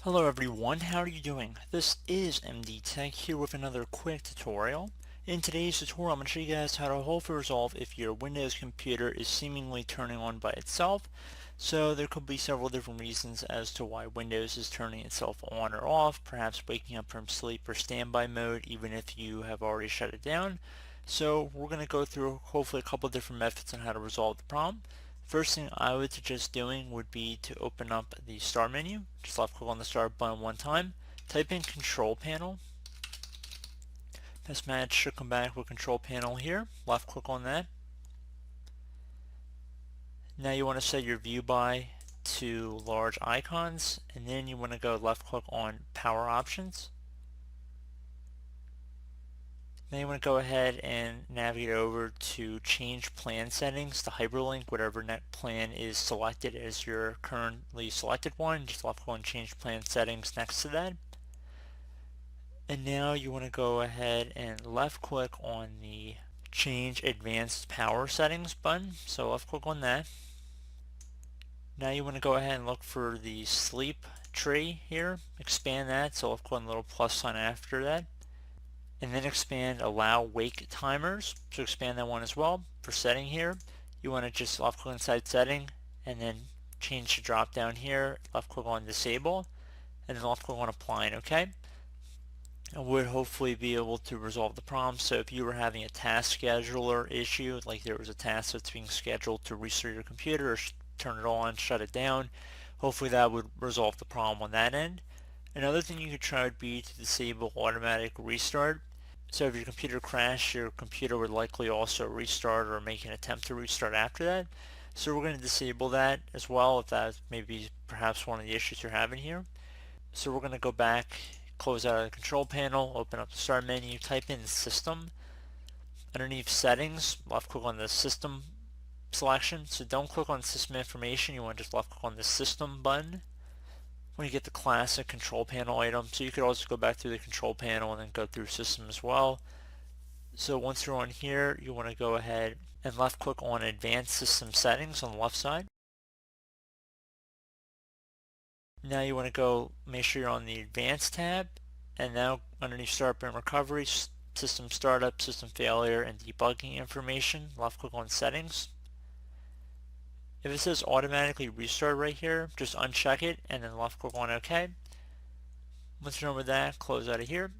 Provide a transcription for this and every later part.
Hello everyone, how are you doing? This is MD Tech here with another quick tutorial. In today's tutorial I'm going to show you guys how to hopefully resolve if your Windows computer is seemingly turning on by itself. So there could be several different reasons as to why Windows is turning itself on or off, perhaps waking up from sleep or standby mode even if you have already shut it down. So we're going to go through hopefully a couple different methods on how to resolve the problem. First thing I would suggest doing would be to open up the Start menu. Just left click on the Start button one time. Type in Control Panel. Best match should come back with Control Panel here. Left click on that. Now you want to set your view by to large icons, and then you want to go left click on Power Options. Then you want to go ahead and navigate over to change plan settings to hyperlink whatever net plan is selected as your currently selected one. Just left click on change plan settings next to that. And now you want to go ahead and left click on the change advanced power settings button. So left click on that. Now you want to go ahead and look for the sleep tree here. Expand that. So left click on the little plus sign after that. And then expand allow wake timers, so expand that one as well. For setting here, you want to just left click inside setting and then change the drop down here, left click on disable, and then left click on apply, okay? And would hopefully be able to resolve the problem. So if you were having a task scheduler issue, like there was a task that's being scheduled to restart your computer or turn it on, shut it down, hopefully that would resolve the problem on that end. Another thing you could try would be to disable automatic restart. So if your computer crashed, your computer would likely also restart or make an attempt to restart after that. So we're going to disable that as well if that maybe perhaps one of the issues you're having here. So we're going to go back, close out of the control panel, open up the start menu, type in system. Underneath settings, left click on the system selection. So don't click on system information, you want to just left click on the system button. When you get the classic control panel item, so you could also go back through the control panel and then go through system as well. So once you're on here, you want to go ahead and left click on advanced system settings on the left side. Now you want to go make sure you're on the advanced tab, and now underneath startup and recovery, system startup, system failure, and debugging information, left click on settings. If it says automatically restart right here, just uncheck it and then left click on OK. Once you're done with that, close out of here.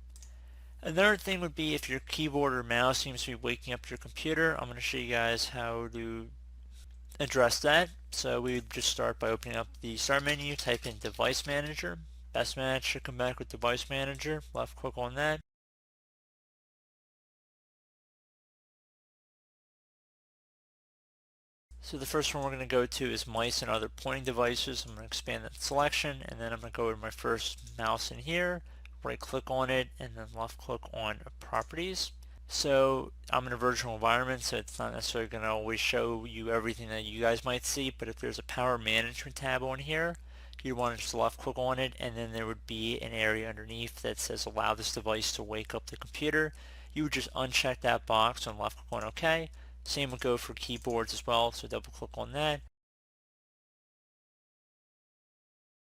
Another thing would be if your keyboard or mouse seems to be waking up your computer. I'm going to show you guys how to address that. So we would just start by opening up the start menu, type in device manager. Best match should come back with device manager. Left click on that. So the first one we're going to go to is mice and other pointing devices. I'm going to expand that selection, and then I'm going to go to my first mouse in here, right click on it, and then left click on properties. So I'm in a virtual environment, so it's not necessarily going to always show you everything that you guys might see, but if there's a power management tab on here, you want to just left click on it, and then there would be an area underneath that says allow this device to wake up the computer. You would just uncheck that box and left click on OK. Same would go for keyboards as well, so double click on that.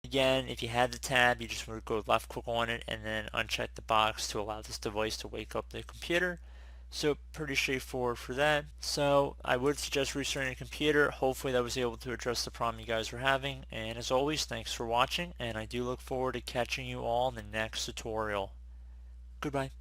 Again, if you had the tab, you just would go left click on it and then uncheck the box to allow this device to wake up the computer. So pretty straightforward for that. So I would suggest restarting your computer. Hopefully that was able to address the problem you guys were having. And as always, thanks for watching, and I do look forward to catching you all in the next tutorial. Goodbye.